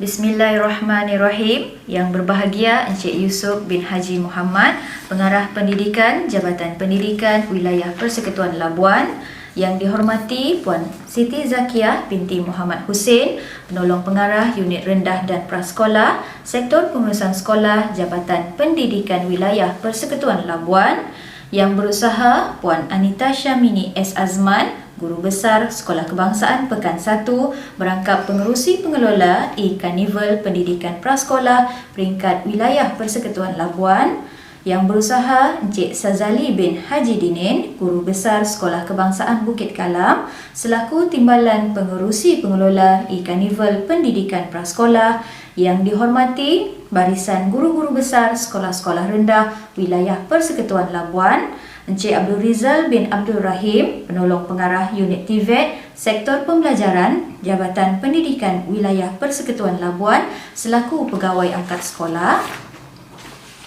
Bismillahirrahmanirrahim. Yang berbahagia Encik Yusuf bin Haji Muhammad, Pengarah Pendidikan Jabatan Pendidikan Wilayah Persekutuan Labuan. Yang dihormati Puan Siti Zakiah binti Muhammad Hussein, Penolong Pengarah Unit Rendah dan Prasekolah, Sektor Pengurusan Sekolah Jabatan Pendidikan Wilayah Persekutuan Labuan. Yang berusaha Puan Anita Syamini S. Azman, Guru Besar Sekolah Kebangsaan Pekan 1, Merangkap Pengerusi Pengelola E-Karnival Pendidikan Prasekolah Peringkat Wilayah Persekutuan Labuan. Yang berusaha Encik Sazali bin Haji Dinin, Guru Besar Sekolah Kebangsaan Bukit Kalam, selaku Timbalan Pengerusi Pengelola E-Karnival Pendidikan Prasekolah. Yang dihormati Barisan Guru-Guru Besar Sekolah-Sekolah Rendah Wilayah Persekutuan Labuan, Encik Abdul Rizal bin Abdul Rahim, Penolong Pengarah Unit TVET, Sektor Pembelajaran Jabatan Pendidikan Wilayah Persekutuan Labuan, selaku Pegawai Angkat Sekolah.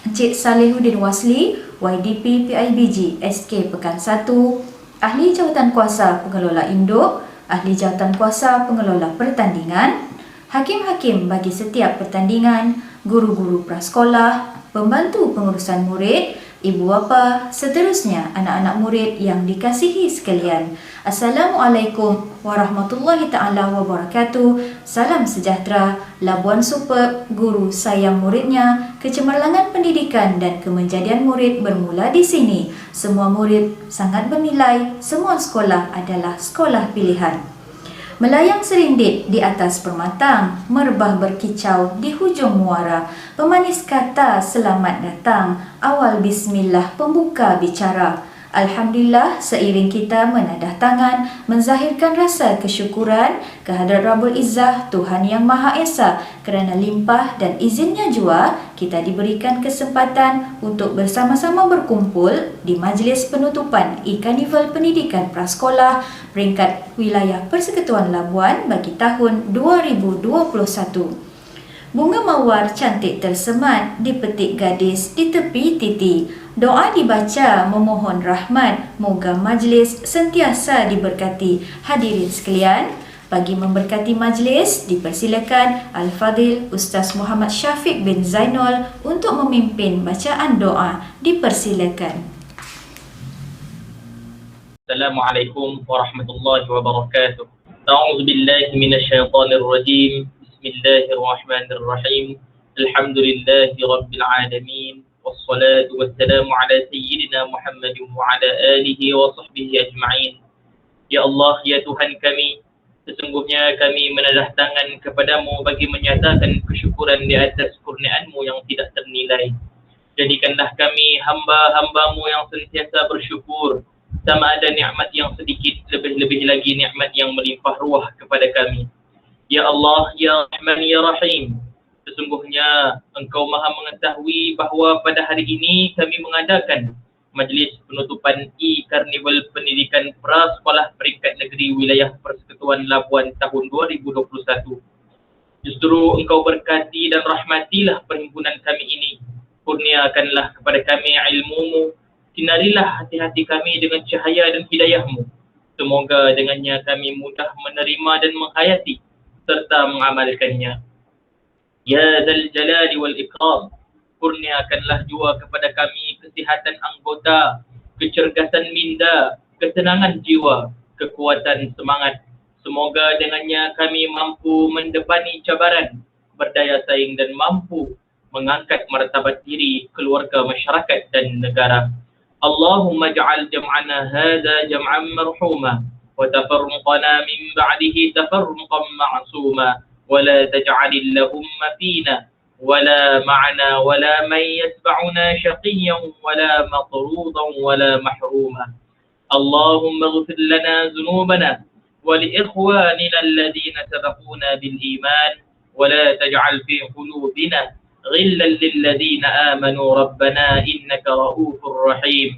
Encik Salihuddin Wasli, YDP PIBG SK Pekan 1, Ahli Jawatan Kuasa Pengelola Induk, Ahli Jawatan Kuasa Pengelola Pertandingan, Hakim-hakim bagi setiap pertandingan, guru-guru prasekolah, pembantu pengurusan murid, ibu bapa, seterusnya anak-anak murid yang dikasihi sekalian. Assalamualaikum warahmatullahi ta'ala wabarakatuh. Salam sejahtera, Labuan Superb, guru sayang muridnya, kecemerlangan pendidikan dan kemenjadian murid bermula di sini. Semua murid sangat bernilai, semua sekolah adalah sekolah pilihan. Melayang serindit di atas permatang, merebah berkicau di hujung muara, pemanis kata selamat datang, awal bismillah pembuka bicara. Alhamdulillah, seiring kita menadah tangan, menzahirkan rasa kesyukuran kehadrat Rabbul Izzah, Tuhan Yang Maha Esa, kerana limpah dan izinnya jua, kita diberikan kesempatan untuk bersama-sama berkumpul di majlis penutupan E-Karnival Pendidikan Prasekolah Peringkat Wilayah Persekutuan Labuan bagi tahun 2021. Bunga mawar cantik tersemat dipetik gadis di tepi titi. Doa dibaca memohon rahmat, moga majlis sentiasa diberkati. Hadirin sekalian, bagi memberkati majlis, dipersilakan Al-Fadhil Ustaz Muhammad Syafiq bin Zainul untuk memimpin bacaan doa. Dipersilakan. Assalamualaikum warahmatullahi wabarakatuh. A'udzu billahi minasyaitonir rajim. Bismillahirrahmanirrahim. Alhamdulillahi rabbil alamin. Wassalatu wassalamu ala sayyidina Muhammadin wa ala alihi wa sahbihi ajma'in. Ya Allah, ya Tuhan kami, sesungguhnya kami menadah tangan kepadamu bagi menyatakan kesyukuran di atas kurniaanmu yang tidak ternilai. Jadikanlah kami hamba-hambamu yang sentiasa bersyukur, sama ada nikmat yang sedikit, lebih-lebih lagi nikmat yang melimpah ruah kepada kami. Ya Allah, ya Rahman, ya Rahim, sesungguhnya Engkau maha mengetahui bahawa pada hari ini kami mengadakan majlis penutupan E-Karnival Pendidikan Prasekolah Peringkat Negeri Wilayah Persekutuan Labuan tahun 2021. Justru Engkau berkati dan rahmatilah perhimpunan kami ini. Kurniakanlah kepada kami ilmu-Mu, sinarilah hati-hati kami dengan cahaya dan hidayah-Mu. Semoga dengannya kami mudah menerima dan menghayati serta mengamalkannya. Ya Dzal Jalali wal Ikram, kurniakanlah jua kepada kami kesihatan anggota, kecergasan minda, ketenangan jiwa, kekuatan semangat. Semoga dengannya kami mampu mendebani cabaran, berdaya saing dan mampu mengangkat martabat diri, keluarga, masyarakat dan negara. Allahumma ja'al jam'ana hadha jam'an marhuma wa tafarruqana min ba'dihi tafarruqan ma'suma wa la taj'alil lahumma fina wa la ma'ana wa la man yatba'una shaqiyyan wa la matrudan wa la mahruma. Allahumma ighfir lana dhunubana wa li ikhwanina alladhina sabaquna bil iman wa la taj'al fi qulubina غلا للذين آمنوا ربنا إنك رؤوف رحيم.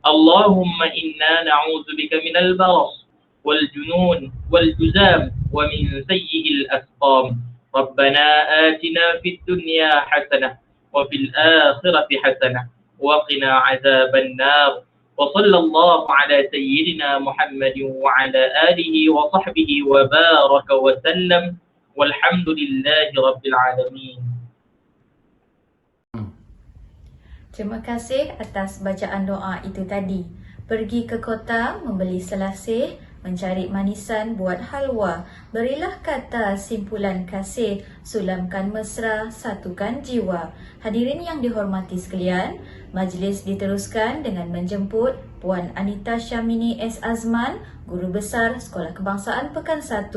اللهم إنا نعوذ بك من البرص والجنون والجذام ومن سيء الأسقام. ربنا آتنا في الدنيا حسنة وفي الآخرة حسنة وقنا عذاب النار. وصلى الله على سيدنا محمد وعلى آله وصحبه وبارك وسلم. والحمد لله رب العالمين. Terima kasih atas bacaan doa itu tadi. Pergi ke kota, membeli selasih, mencari manisan buat halwa. Berilah kata simpulan kasih, sulamkan mesra, satukan jiwa. Hadirin yang dihormati sekalian, majlis diteruskan dengan menjemput Puan Anita Syamini S. Azman, Guru Besar Sekolah Kebangsaan Pekan 1,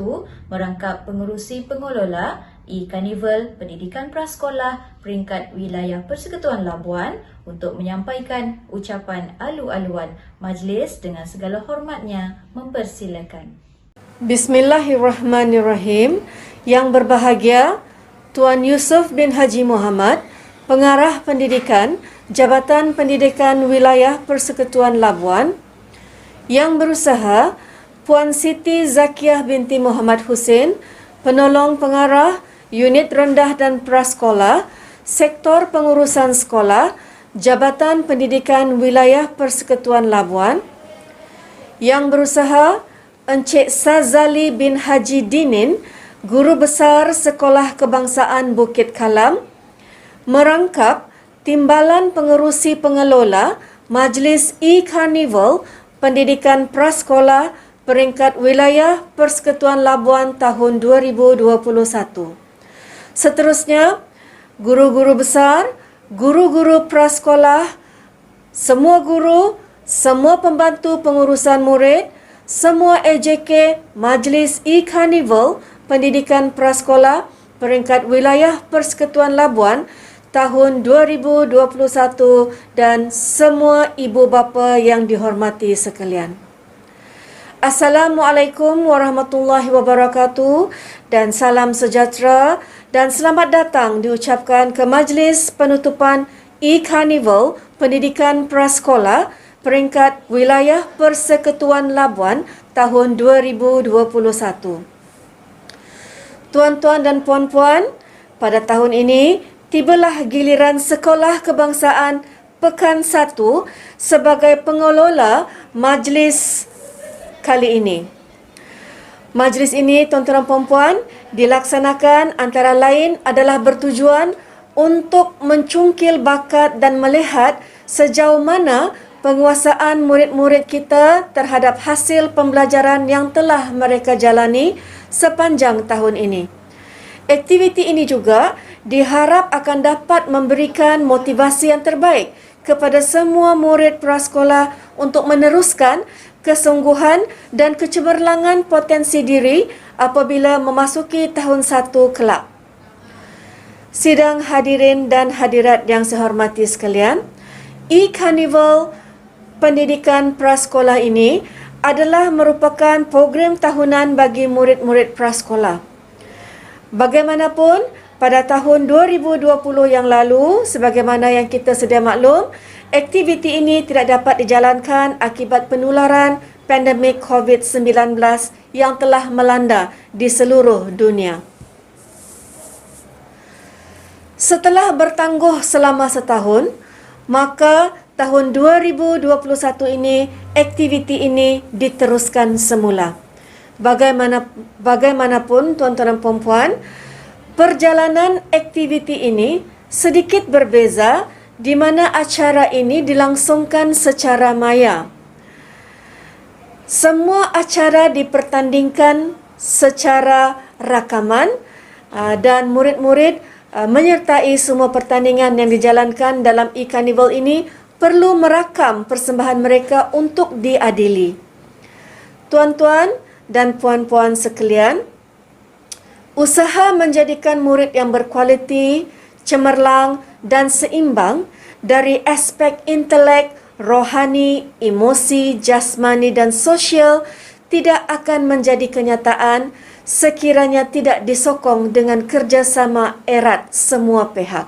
merangkap pengerusi pengelola E-Carnival Pendidikan Prasekolah peringkat Wilayah Persekutuan Labuan untuk menyampaikan ucapan alu-aluan. Majlis dengan segala hormatnya mempersilakan. Bismillahirrahmanirrahim. Yang berbahagia Tuan Yusuf bin Haji Muhammad, Pengarah Pendidikan Jabatan Pendidikan Wilayah Persekutuan Labuan. Yang berusaha Puan Siti Zakiah binti Muhammad Hussein, Penolong Pengarah Unit Rendah dan Prasekolah, Sektor Pengurusan Sekolah, Jabatan Pendidikan Wilayah Persekutuan Labuan. Yang berusaha Encik Sazali bin Haji Dinin, Guru Besar Sekolah Kebangsaan Bukit Kalam, merangkap Timbalan Pengerusi Pengelola Majlis E-Carnival Pendidikan Prasekolah peringkat Wilayah Persekutuan Labuan tahun 2021. Seterusnya, guru-guru besar, guru-guru prasekolah, semua guru, semua pembantu pengurusan murid, semua AJK Majlis E-Carnival Pendidikan Prasekolah peringkat Wilayah Persekutuan Labuan tahun 2021 dan semua ibu bapa yang dihormati sekalian. Assalamualaikum warahmatullahi wabarakatuh dan salam sejahtera dan selamat datang diucapkan ke majlis penutupan E-Carnival Pendidikan Prasekolah peringkat Wilayah Persekutuan Labuan tahun 2021. Tuan-tuan dan puan-puan, pada tahun ini tibalah giliran Sekolah Kebangsaan Pekan 1 sebagai pengelola majlis kali ini. Majlis ini, tuan-tuan dan puan-puan, dilaksanakan antara lain adalah bertujuan untuk mencungkil bakat dan melihat sejauh mana penguasaan murid-murid kita terhadap hasil pembelajaran yang telah mereka jalani sepanjang tahun ini. Aktiviti ini juga diharap akan dapat memberikan motivasi yang terbaik kepada semua murid prasekolah untuk meneruskan kesungguhan dan kecemerlangan potensi diri apabila memasuki tahun 1 kelak. Sidang hadirin dan hadirat yang saya hormati sekalian, E-Carnival Pendidikan Prasekolah ini adalah merupakan program tahunan bagi murid-murid prasekolah. Bagaimanapun, pada tahun 2020 yang lalu, sebagaimana yang kita sedia maklum, aktiviti ini tidak dapat dijalankan akibat penularan pandemik COVID-19 yang telah melanda di seluruh dunia. Setelah bertangguh selama setahun, maka tahun 2021 ini aktiviti ini diteruskan semula. Bagaimanapun tuan-tuan dan puan-puan, perjalanan aktiviti ini sedikit berbeza di mana acara ini dilangsungkan secara maya. Semua acara dipertandingkan secara rakaman dan murid-murid menyertai semua pertandingan yang dijalankan dalam E-Carnival ini perlu merakam persembahan mereka untuk diadili. Tuan-tuan dan puan-puan sekalian, usaha menjadikan murid yang berkualiti, cemerlang dan seimbang dari aspek intelek, rohani, emosi, jasmani dan sosial tidak akan menjadi kenyataan sekiranya tidak disokong dengan kerjasama erat semua pihak.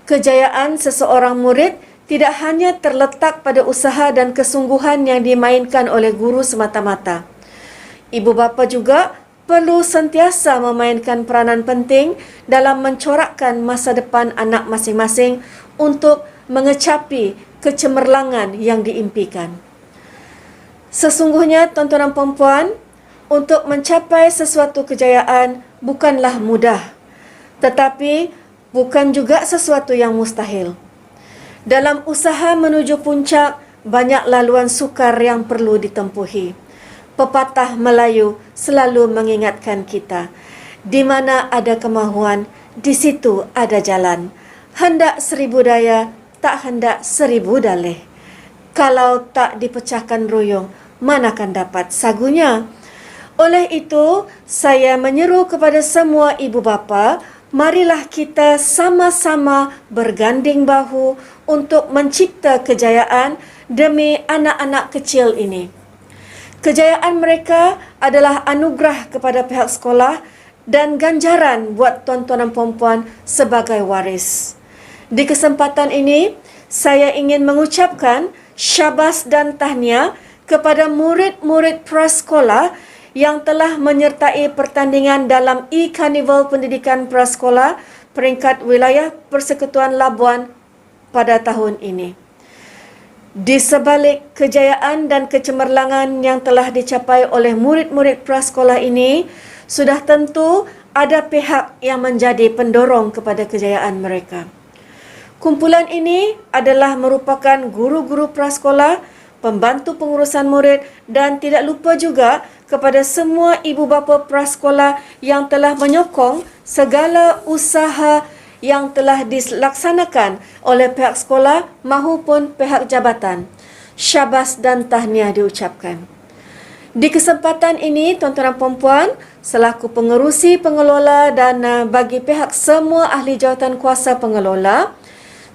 Kejayaan seseorang murid tidak hanya terletak pada usaha dan kesungguhan yang dimainkan oleh guru semata-mata. Ibu bapa juga perlu sentiasa memainkan peranan penting dalam mencorakkan masa depan anak masing-masing untuk mengecapi kecemerlangan yang diimpikan. Sesungguhnya, tuan-tuan dan puan-puan, untuk mencapai sesuatu kejayaan bukanlah mudah, tetapi bukan juga sesuatu yang mustahil. Dalam usaha menuju puncak, banyak laluan sukar yang perlu ditempuhi. Pepatah Melayu selalu mengingatkan kita, di mana ada kemahuan, di situ ada jalan. Hendak 1000 daya, tak hendak 1000 dalih. Kalau tak dipecahkan ruyung, manakan dapat sagunya. Oleh itu, saya menyeru kepada semua ibu bapa, marilah kita sama-sama berganding bahu untuk mencipta kejayaan demi anak-anak kecil ini. Kejayaan mereka adalah anugerah kepada pihak sekolah dan ganjaran buat tuan-tuan dan puan-puan sebagai waris. Di kesempatan ini, saya ingin mengucapkan syabas dan tahniah kepada murid-murid prasekolah yang telah menyertai pertandingan dalam e-Carnival Pendidikan Prasekolah peringkat wilayah Persekutuan Labuan pada tahun ini. Di sebalik kejayaan dan kecemerlangan yang telah dicapai oleh murid-murid prasekolah ini, sudah tentu ada pihak yang menjadi pendorong kepada kejayaan mereka. Kumpulan ini adalah merupakan guru-guru prasekolah, pembantu pengurusan murid dan tidak lupa juga kepada semua ibu bapa prasekolah yang telah menyokong segala usaha yang telah dilaksanakan oleh pihak sekolah maupun pihak jabatan. Syabas dan tahniah diucapkan. Di kesempatan ini, tuan-tuan dan puan-puan, selaku pengerusi pengelola dan bagi pihak semua ahli jawatan kuasa pengelola,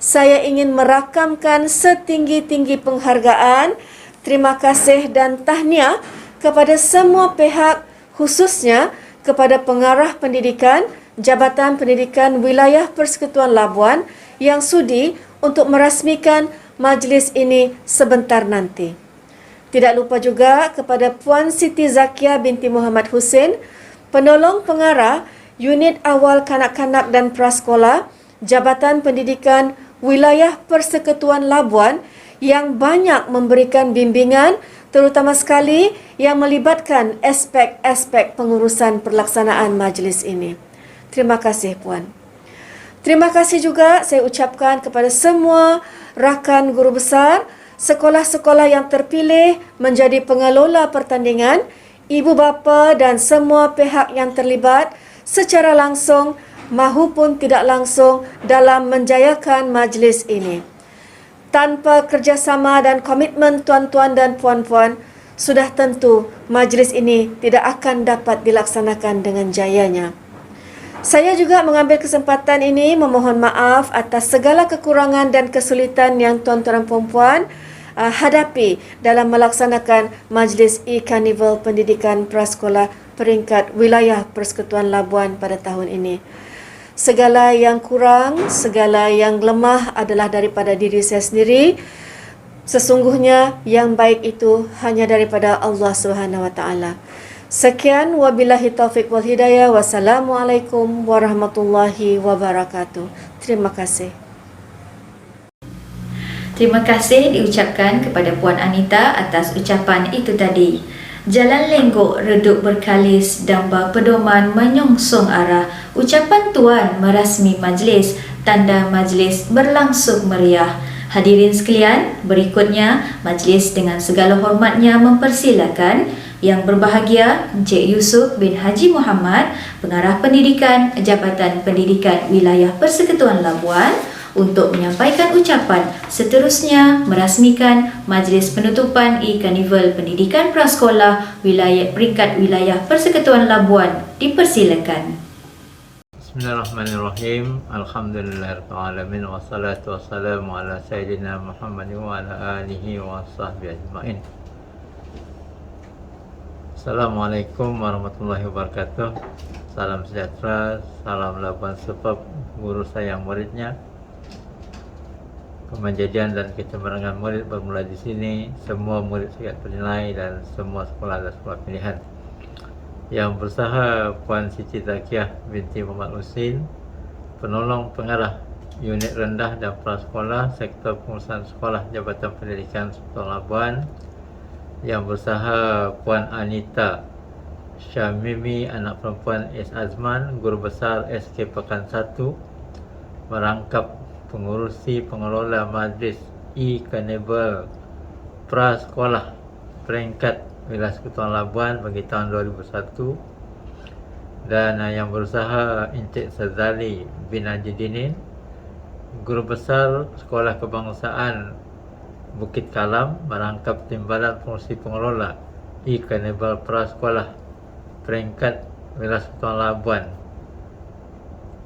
saya ingin merakamkan setinggi-tinggi penghargaan, terima kasih dan tahniah kepada semua pihak, khususnya kepada pengarah pendidikan, Jabatan Pendidikan Wilayah Persekutuan Labuan yang sudi untuk merasmikan majlis ini sebentar nanti. Tidak lupa juga kepada Puan Siti Zakiah binti Muhammad Hussein, penolong pengarah Unit Awal Kanak-Kanak dan Prasekolah, Jabatan Pendidikan Wilayah Persekutuan Labuan yang banyak memberikan bimbingan, terutama sekali yang melibatkan aspek-aspek pengurusan pelaksanaan majlis ini. Terima kasih Puan. Terima kasih juga saya ucapkan kepada semua rakan guru besar, sekolah-sekolah yang terpilih menjadi pengelola pertandingan, ibu bapa dan semua pihak yang terlibat secara langsung maupun tidak langsung dalam menjayakan majlis ini. Tanpa kerjasama dan komitmen tuan-tuan dan puan-puan, sudah tentu majlis ini tidak akan dapat dilaksanakan dengan jayanya. Saya juga mengambil kesempatan ini memohon maaf atas segala kekurangan dan kesulitan yang tuan-tuan dan puan-puan hadapi dalam melaksanakan majlis e-Carnival Pendidikan Prasekolah peringkat wilayah Persekutuan Labuan pada tahun ini. Segala yang kurang, segala yang lemah adalah daripada diri saya sendiri. Sesungguhnya yang baik itu hanya daripada Allah Subhanahu wa taala. Sekian, wabillahi taufik wal hidayah. Wassalamualaikum warahmatullahi wabarakatuh. Terima kasih. Terima kasih diucapkan kepada Puan Anita atas ucapan itu tadi. Jalan lenggok redup berkalis, damba pedoman menyongsong arah. Ucapan Tuan merasmi majlis, tanda majlis berlangsung meriah. Hadirin sekalian, berikutnya majlis dengan segala hormatnya mempersilakan Yang berbahagia Encik Yusuf bin Haji Muhammad, Pengarah Pendidikan Jabatan Pendidikan Wilayah Persekutuan Labuan untuk menyampaikan ucapan, seterusnya merasmikan majlis penutupan e-Carnival Pendidikan Prasekolah Wilayah Peringkat Wilayah Persekutuan Labuan. Dipersilakan. Bismillahirrahmanirrahim. Alhamdulillahirabbil alamin wassalatu wassalamu ala sayyidina Muhammadin wa ala alihi wa sahbihi ajmain. Assalamualaikum warahmatullahi wabarakatuh. Salam sejahtera, salam Labuan Superb, guru sayang muridnya. Kemenjadian dan kecemerlangan murid bermula di sini. Semua murid sangat bernilai dan semua sekolah adalah sekolah pilihan. Yang berusaha Puan Siti Zakiah binti Muhammad Hussein, penolong pengarah unit rendah dan prasekolah sektor pengurusan sekolah Jabatan Pendidikan Persekutuan Labuan. Yang berusaha Puan Anita Syamimi anak perempuan S. Azman, Guru Besar SK Pekan 1, merangkap pengurusi pengelola Majlis E-Carnival Prasekolah peringkat Wilayah Persekutuan Labuan bagi tahun 2001, dan yang berusaha Encik Sazali bin Haji Dinin, Guru Besar Sekolah Kebangsaan Bukit Kalam, merangkap timbalan pengurusi pengelola E-Carnival Prasekolah peringkat Wilayah Persekutuan Labuan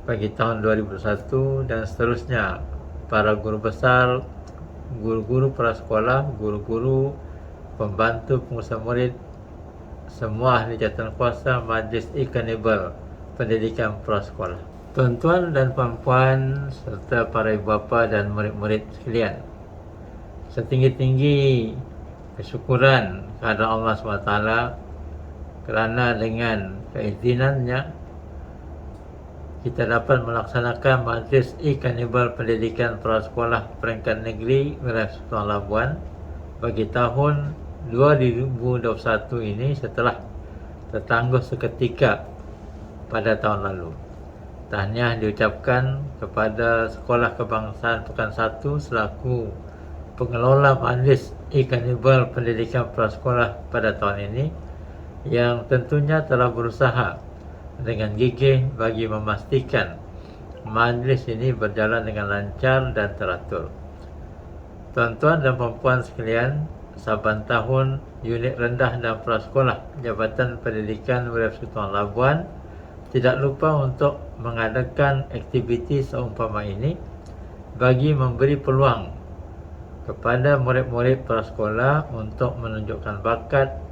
bagi tahun 2001, dan seterusnya para guru besar, guru-guru prasekolah, guru-guru, pembantu pengusaha murid, semua ahli jawatankuasa Majlis E-Carnival Pendidikan Prasekolah. Tuan-tuan dan puan-puan serta para ibu bapa dan murid-murid sekalian, setinggi-tinggi kesyukuran kepada Allah SWT kerana dengan keizinannya kita dapat melaksanakan Majlis E-Carnival Pendidikan Prasekolah peringkat negeri Wilayah Persekutuan Labuan bagi tahun 2021 ini setelah tertangguh seketika pada tahun lalu. Tahniah diucapkan kepada Sekolah Kebangsaan Pekan 1 selaku pengelola Majlis E-Carnival Pendidikan Prasekolah pada tahun ini, yang tentunya telah berusaha dengan gigih bagi memastikan majlis ini berjalan dengan lancar dan teratur. Tuan-tuan dan puan-puan sekalian, saban tahun unit rendah dan prasekolah Jabatan Pendidikan Wilayah Persekutuan Labuan tidak lupa untuk mengadakan aktiviti seumpama ini bagi memberi peluang kepada murid-murid prasekolah untuk menunjukkan bakat,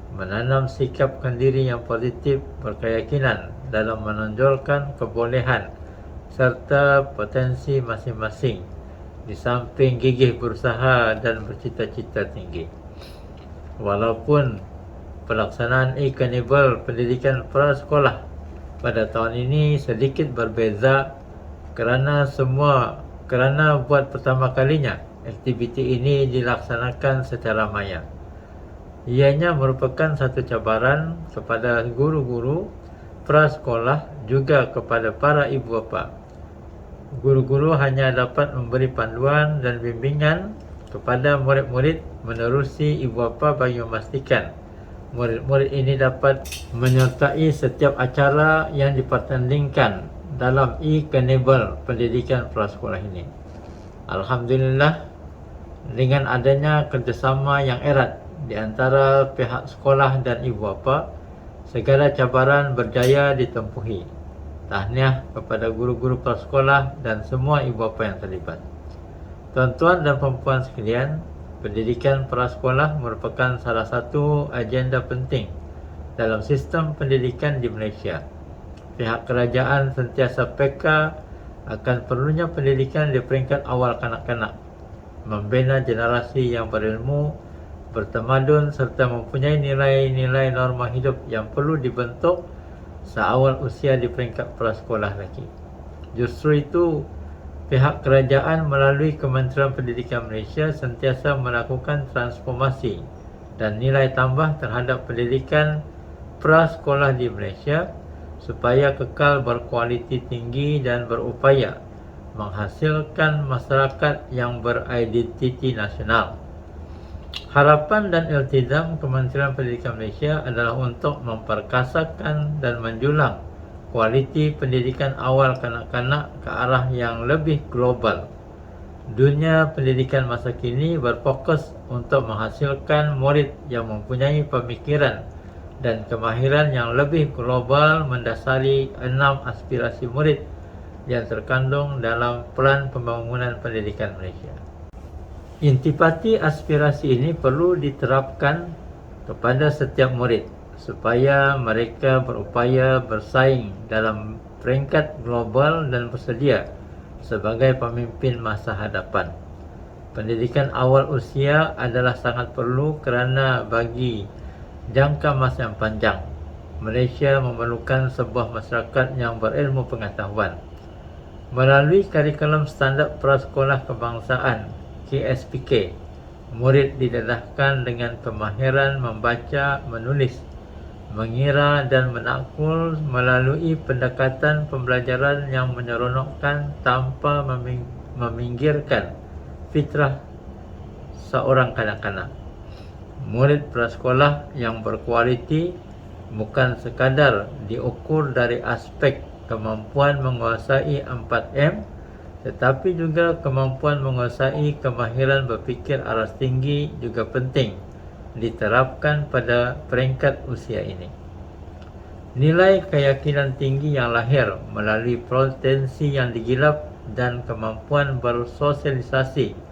menanam sikap kendiri yang positif, berkeyakinan dalam menonjolkan kebolehan serta potensi masing-masing, di samping gigih berusaha dan bercita-cita tinggi. Walaupun pelaksanaan E-Carnival Pendidikan Prasekolah pada tahun ini sedikit berbeza kerana buat pertama kalinya aktiviti ini dilaksanakan secara maya. Ianya merupakan satu cabaran kepada guru-guru prasekolah, juga kepada para ibu bapa. Guru-guru hanya dapat memberi panduan dan bimbingan kepada murid-murid menerusi ibu bapa bagi memastikan murid-murid ini dapat menyertai setiap acara yang dipertandingkan dalam E-Carnival Pendidikan Prasekolah ini. Alhamdulillah, dengan adanya kerjasama yang erat di antara pihak sekolah dan ibu bapa, segala cabaran berjaya ditempuhi. Tahniah kepada guru-guru prasekolah dan semua ibu bapa yang terlibat. Tuan-tuan dan puan-puan sekalian, pendidikan prasekolah merupakan salah satu agenda penting dalam sistem pendidikan di Malaysia. Pihak kerajaan sentiasa peka akan perlunya pendidikan di peringkat awal kanak-kanak, membina generasi yang berilmu, bertamadun serta mempunyai nilai-nilai norma hidup yang perlu dibentuk seawal usia di peringkat prasekolah lagi. Justru itu, pihak kerajaan melalui Kementerian Pendidikan Malaysia sentiasa melakukan transformasi dan nilai tambah terhadap pendidikan prasekolah di Malaysia supaya kekal berkualiti tinggi dan berupaya menghasilkan masyarakat yang beridentiti nasional. Harapan dan iltizam Kementerian Pendidikan Malaysia adalah untuk memperkasakan dan menjulang kualiti pendidikan awal kanak-kanak ke arah yang lebih global. Dunia pendidikan masa kini berfokus untuk menghasilkan murid yang mempunyai pemikiran dan kemahiran yang lebih global mendasari 6 aspirasi murid yang terkandung dalam Pelan Pembangunan Pendidikan Malaysia. Intipati aspirasi ini perlu diterapkan kepada setiap murid supaya mereka berupaya bersaing dalam peringkat global dan bersedia sebagai pemimpin masa hadapan. Pendidikan awal usia adalah sangat perlu kerana bagi jangka masa yang panjang, Malaysia memerlukan sebuah masyarakat yang berilmu pengetahuan. Melalui kurikulum standar prasekolah kebangsaan KSPK, murid didedahkan dengan kemahiran membaca, menulis, mengira dan menakul melalui pendekatan pembelajaran yang menyeronokkan tanpa meminggirkan fitrah seorang kanak-kanak. Murid prasekolah yang berkualiti bukan sekadar diukur dari aspek kemampuan menguasai 4M, tetapi juga kemampuan menguasai kemahiran berfikir aras tinggi juga penting diterapkan pada peringkat usia ini. Nilai keyakinan tinggi yang lahir melalui potensi yang digilap dan kemampuan bersosialisasi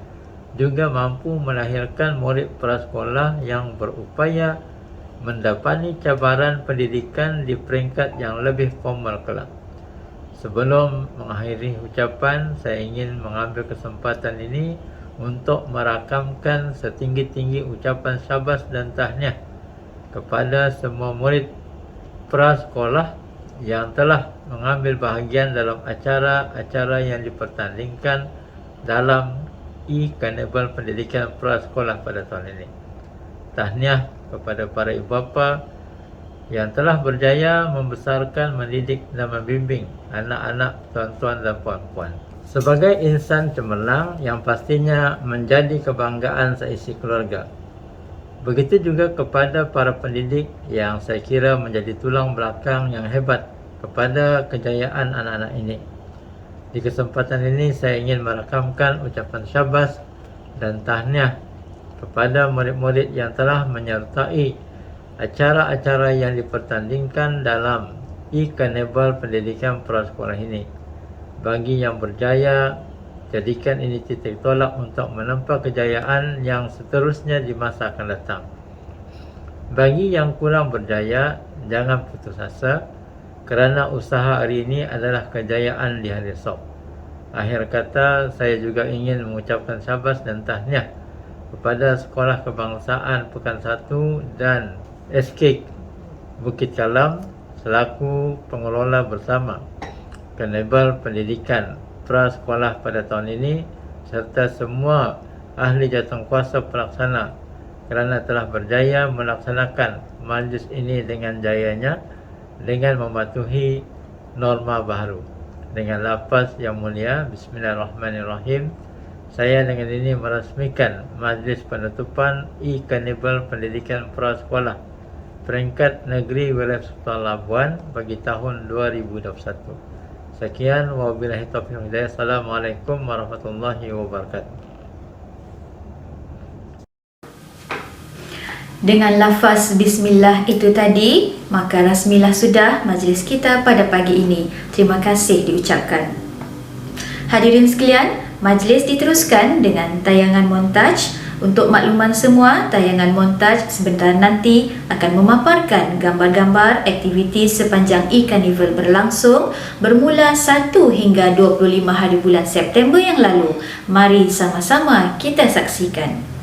juga mampu melahirkan murid prasekolah yang berupaya mendapati cabaran pendidikan di peringkat yang lebih formal kelak. Sebelum mengakhiri ucapan, saya ingin mengambil kesempatan ini untuk merakamkan setinggi-tinggi ucapan syabas dan tahniah kepada semua murid prasekolah yang telah mengambil bahagian dalam acara-acara yang dipertandingkan dalam e-Carnival Pendidikan Prasekolah pada tahun ini. Tahniah kepada para ibu bapa yang telah berjaya membesarkan, mendidik dan membimbing anak-anak tuan-tuan dan puan-puan. Sebagai insan cemerlang yang pastinya menjadi kebanggaan seisi keluarga. Begitu juga kepada para pendidik yang saya kira menjadi tulang belakang yang hebat kepada kejayaan anak-anak ini. Di kesempatan ini saya ingin merakamkan ucapan syabas dan tahniah kepada murid-murid yang telah menyertai acara-acara yang dipertandingkan dalam e-Carnival Pendidikan Prasekolah ini. Bagi yang berjaya, jadikan ini titik tolak untuk menempa kejayaan yang seterusnya di masa akan datang. Bagi yang kurang berjaya, jangan putus asa, kerana usaha hari ini adalah kejayaan di hari esok. Akhir kata, saya juga ingin mengucapkan syabas dan tahniah kepada Sekolah Kebangsaan Pekan 1 dan SK Bukit Kalam selaku pengelola bersama Carnival Pendidikan Prasekolah pada tahun ini, serta semua ahli jawatankuasa pelaksana kerana telah berjaya melaksanakan majlis ini dengan jayanya dengan mematuhi norma baharu. Dengan lafaz yang mulia, Bismillahirrahmanirrahim, saya dengan ini merasmikan majlis penutupan e-Carnival Pendidikan Prasekolah peringkat negeri Wilayah Persekutuan Labuan bagi tahun 2021. Sekian, wabillahi taufiq wal hidayah. Assalamualaikum warahmatullahi wabarakatuh. Dengan lafaz bismillah itu tadi, maka rasmilah sudah majlis kita pada pagi ini. Terima kasih diucapkan. Hadirin sekalian, majlis diteruskan dengan tayangan montaj. Untuk makluman semua, tayangan montaj sebentar nanti akan memaparkan gambar-gambar aktiviti sepanjang e-Carnival berlangsung bermula 1 hingga 25 hari bulan September yang lalu. Mari sama-sama kita saksikan.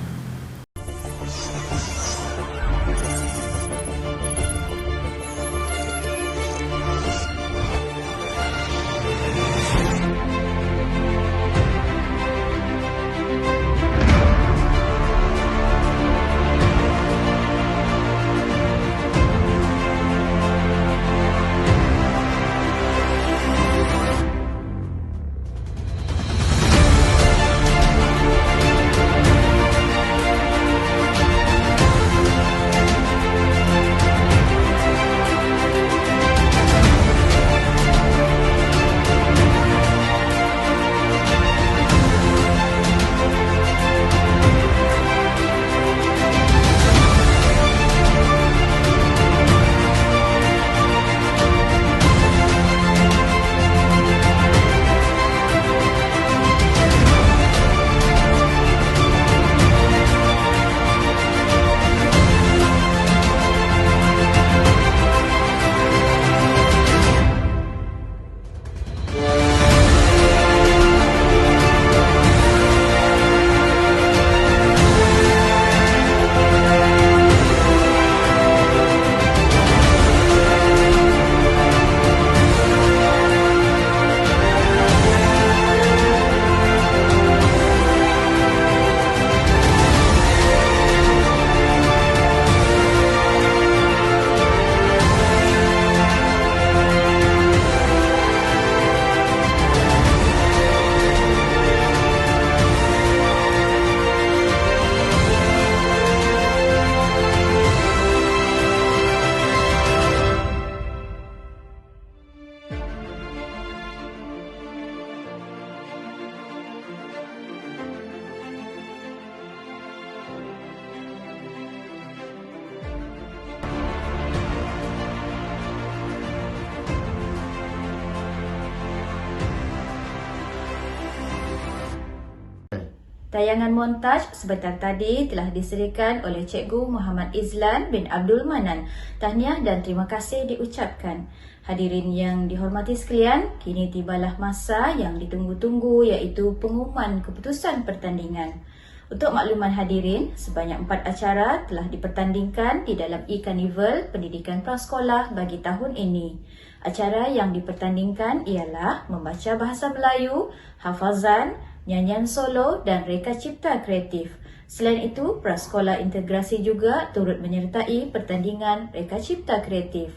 Tayangan montaj sebentar tadi telah disediakan oleh Cikgu Muhammad Izlan bin Abdul Manan. Tahniah dan terima kasih diucapkan. Hadirin yang dihormati sekalian, kini tibalah masa yang ditunggu-tunggu iaitu pengumuman keputusan pertandingan. Untuk makluman hadirin, sebanyak 4 acara telah dipertandingkan di dalam e-Carnival Pendidikan Prasekolah bagi tahun ini. Acara yang dipertandingkan ialah membaca bahasa Melayu, hafazan, nyanyian solo dan reka cipta kreatif. Selain itu, Prasekolah Integrasi juga turut menyertai pertandingan reka cipta kreatif.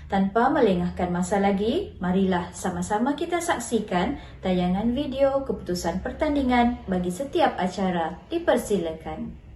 Tanpa melengahkan masa lagi, marilah sama-sama kita saksikan tayangan video keputusan pertandingan bagi setiap acara. Dipersilakan.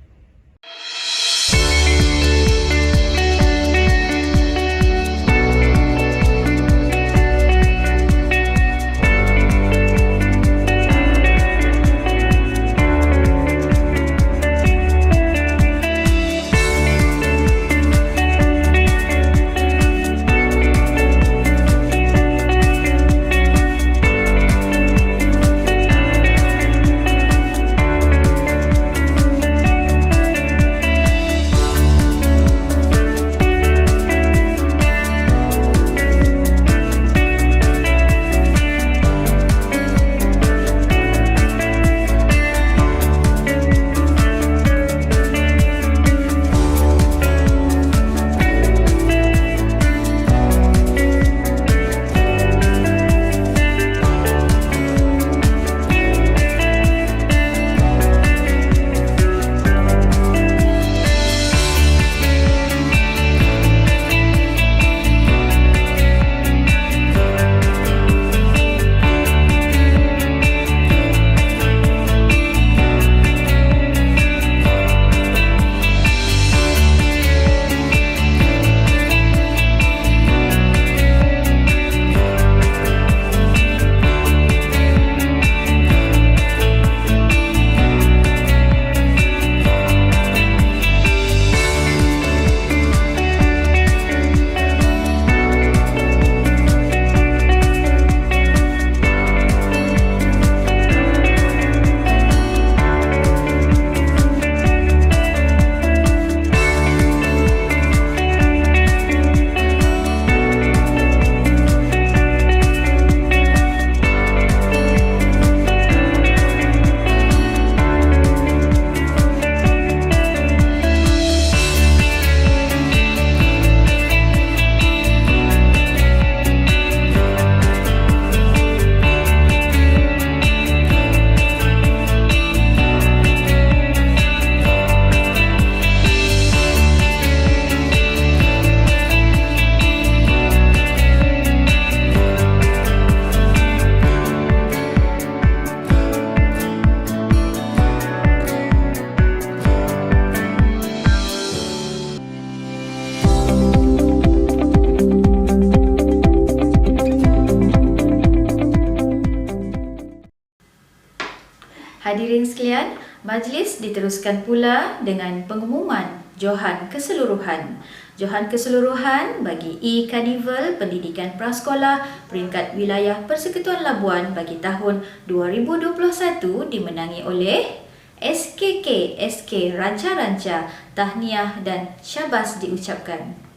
Hadirin sekalian, majlis diteruskan pula dengan pengumuman Johan Keseluruhan. Johan Keseluruhan bagi e-Carnival Pendidikan Prasekolah peringkat wilayah Persekutuan Labuan bagi tahun 2021 dimenangi oleh SKK SK Ranca-Ranca. Tahniah dan syabas diucapkan.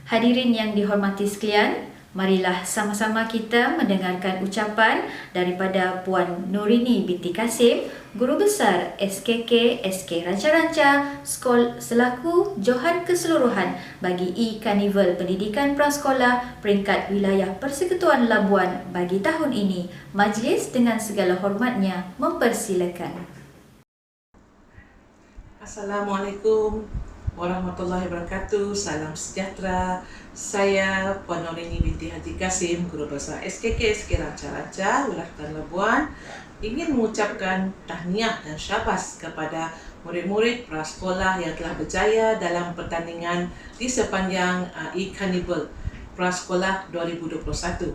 Hadirin yang dihormati sekalian, marilah sama-sama kita mendengarkan ucapan daripada Puan Nurini binti Kasim, Guru Besar SKK SK Ranca-Ranca selaku Johan Keseluruhan bagi e-Carnival Pendidikan Prasekolah peringkat wilayah Persekutuan Labuan bagi tahun ini. Majlis dengan segala hormatnya mempersilakan. Assalamualaikum warahmatullahi wabarakatuh. Salam sejahtera. Saya Puan Norini binti Haji Kasim, Guru Bahasa SKK SK Ranca-Ranca, Wilayah Kelantan Labuan, ingin mengucapkan tahniah dan syabas kepada murid-murid prasekolah yang telah berjaya dalam pertandingan di sepanjang e-Carnival Prasekolah 2021.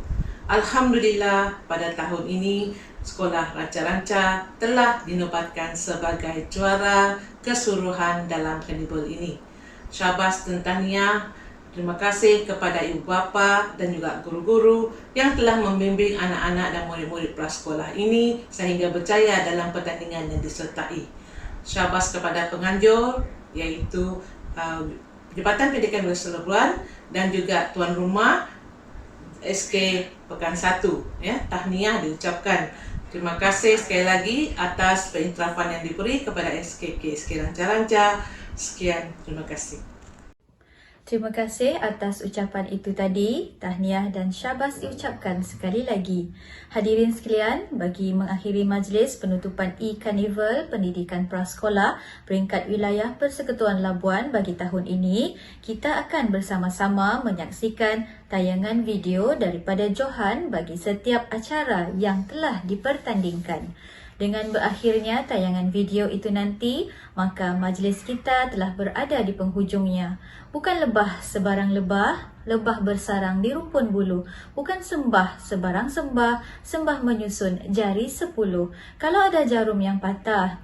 Alhamdulillah, pada tahun ini Sekolah Ranca-Ranca telah dinobatkan sebagai juara keseluruhan dalam carnival ini. Syabas dan tahniah, terima kasih kepada ibu bapa dan juga guru-guru yang telah membimbing anak-anak dan murid-murid prasekolah ini sehingga berjaya dalam pertandingan yang disertai. Syabas kepada penganjur iaitu Jabatan Pendidikan Wilayah Labuan dan juga tuan rumah SK Pekan 1. Tahniah diucapkan. Terima kasih sekali lagi atas pengiktirafan yang diberi kepada SKK SK Ranca-Ranca. Sekian, terima kasih. Terima kasih atas ucapan itu tadi. Tahniah dan syabas diucapkan sekali lagi. Hadirin sekalian, bagi mengakhiri majlis penutupan e-Carnival Pendidikan Prasekolah peringkat wilayah Persekutuan Labuan bagi tahun ini, kita akan bersama-sama menyaksikan tayangan video daripada Johan bagi setiap acara yang telah dipertandingkan. Dengan berakhirnya tayangan video itu nanti, maka majlis kita telah berada di penghujungnya. Bukan lebah sebarang lebah, lebah bersarang di rumpun bulu. Bukan sembah sebarang sembah, sembah menyusun jari 10. Kalau ada jarum yang patah,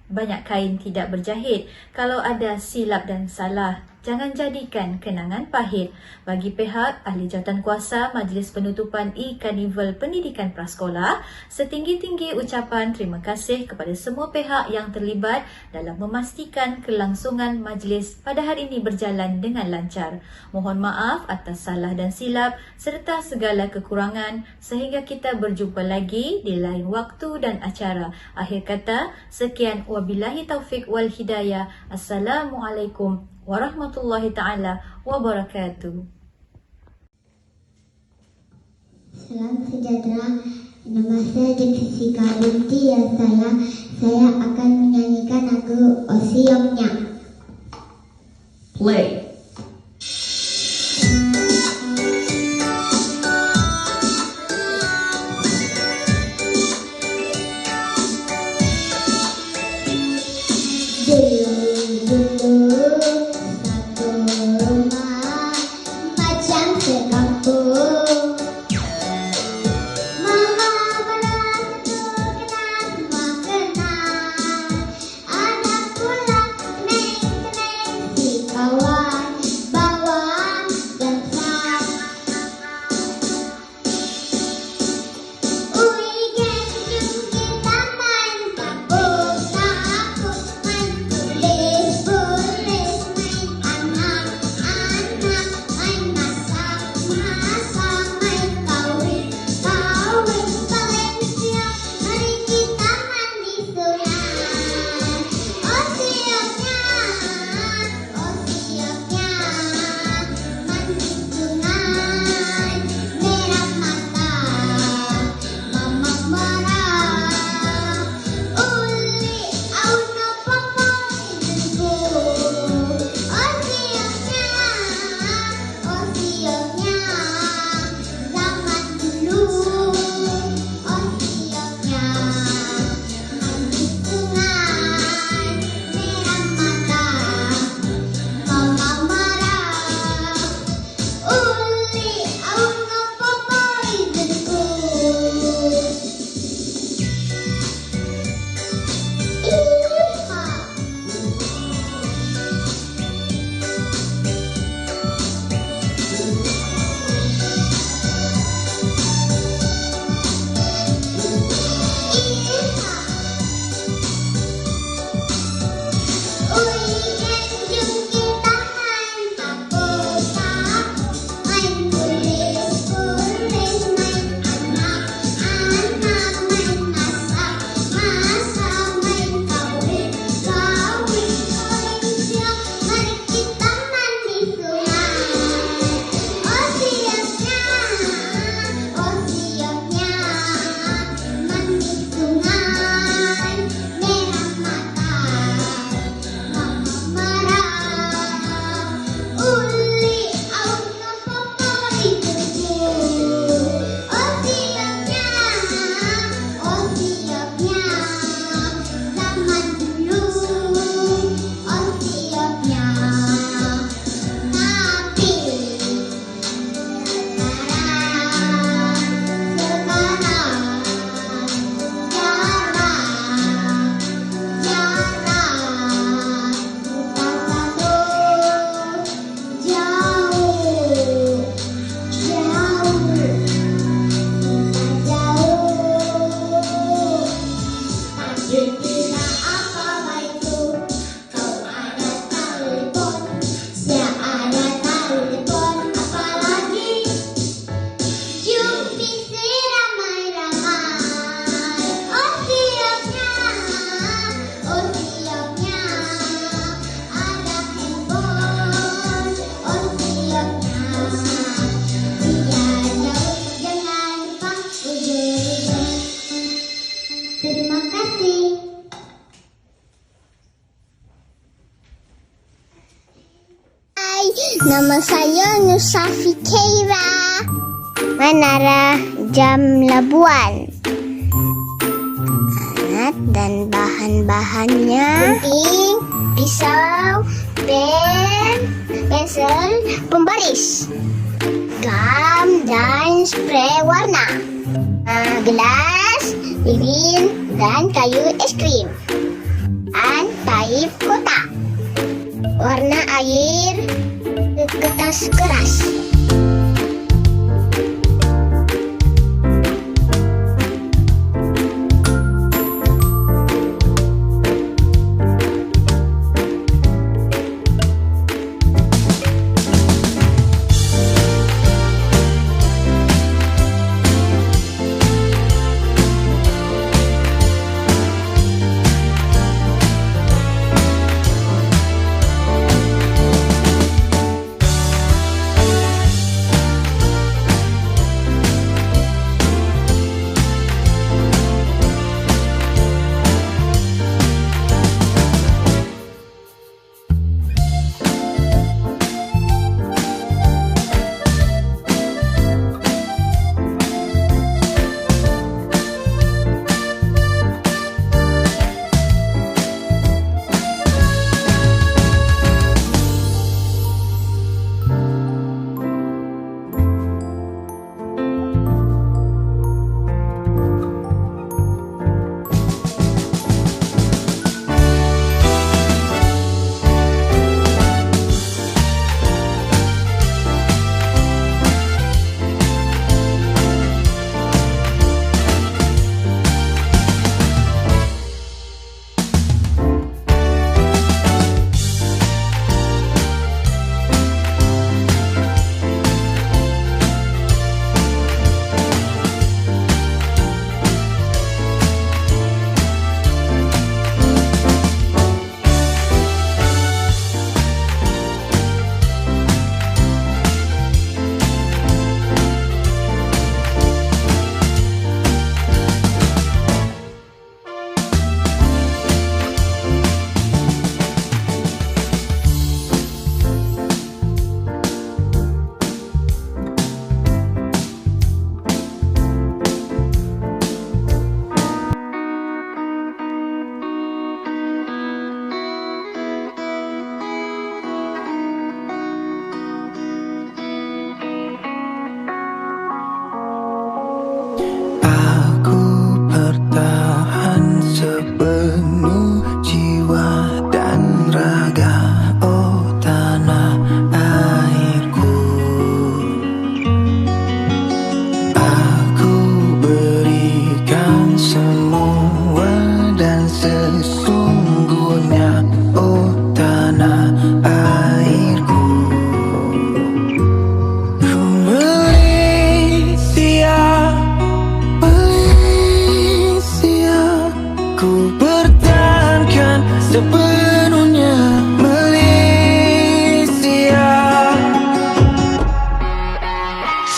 banyak kain tidak berjahit. Kalau ada silap dan salah, jangan jadikan kenangan pahit. Bagi pihak ahli jawatan kuasa Majlis Penutupan e-Carnival Pendidikan Prasekolah, setinggi-tinggi ucapan terima kasih kepada semua pihak yang terlibat dalam memastikan kelangsungan majlis pada hari ini berjalan dengan lancar. Mohon maaf atas salah dan silap serta segala kekurangan sehingga kita berjumpa lagi di lain waktu dan acara. Akhir kata, sekian wabillahi taufik wal hidayah. Assalamualaikum warahmatullahi ta'ala wabarakatuh. Salam sejahtera. Nama saya Jessica binti saya akan menyanyikan lagu Osiomnya. Play. Kawan Nama saya Nusa Fikaira. Menara Jam Labuan. Alat dan bahan-bahannya: gunting, pisau, pen, pensel, pembaris, gam dan spray warna, gelas, lilin dan kayu es krim, dan taip kotak, warna air, kertas keras.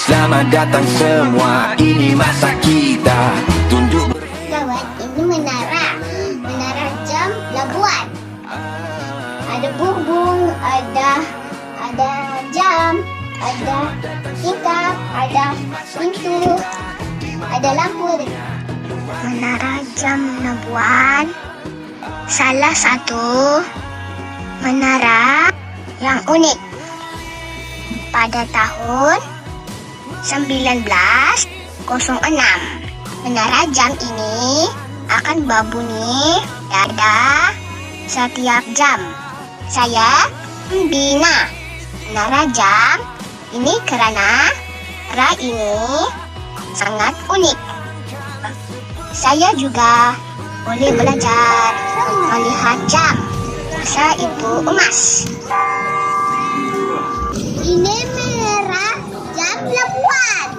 Selamat datang semua, ini masa kita. Tunduk. Kawan, ini menara jam Labuan. Ada bumbung, ada jam, ada tingkap, ada pintu, ada lampu. Menara jam Labuan salah satu menara yang unik. Pada tahun 1906, menara jam ini akan berbunyi pada setiap jam. Saya membina menara jam ini karena menara ini sangat unik. Saya juga boleh belajar melihat jam masa itu emas. Ini menara jam Labuan.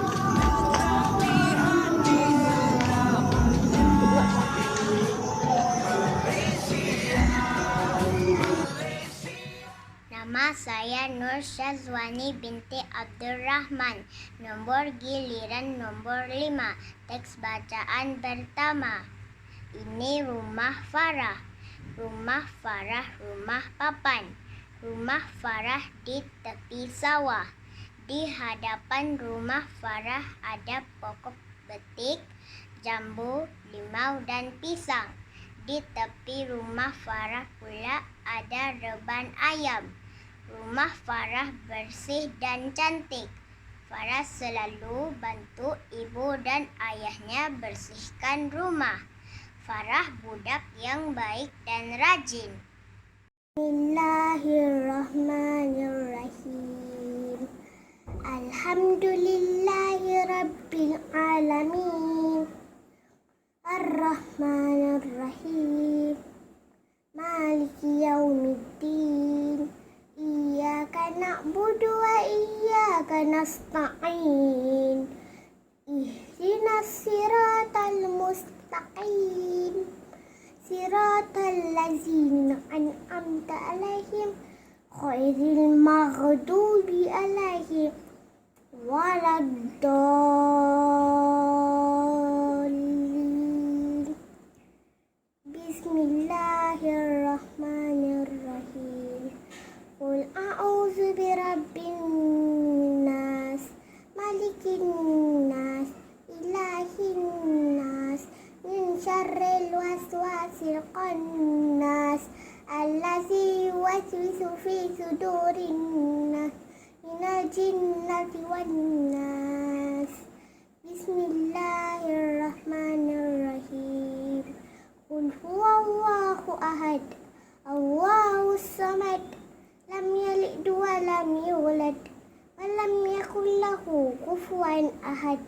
Nama saya Nur Syazwani binti Abdurrahman. Nombor giliran nombor 5. Teks bacaan pertama. Ini rumah Farah. Rumah Farah rumah papan. rumah Farah di tepi sawah. Di hadapan rumah Farah ada pokok betik, jambu, limau dan pisang. Di tepi rumah Farah pula ada reban ayam. Rumah Farah bersih dan cantik. Farah selalu bantu ibu dan ayahnya bersihkan rumah. Farah budak yang baik dan rajin. Bismillahirrahmanirrahim. Alhamdulillahi Rabbil Alamin. Ar-Rahmanir-Rahim. Maliki Yaumiddin. Iyyaka na'budu wa iyyaka nasta'in. Ihdinas siratal mustaqim. Siratal ladzina an'amta 'alaihim ghairil maghdubi 'alaihim waladdallin. Bismillahirrahmanirrahim. Qul a'udzu birabbin nas, malikin nas, ilahin nas, min syarril waswasil khannas, allazi yuwaswisu fi sudurin nas, minal jinnati wan nas. Bismillahirrahmanirrahim. Qul huwallahu ahad, Allahus samad, lam yalid wa lam yulad, wa lam yakul lahu kufuwan ahad.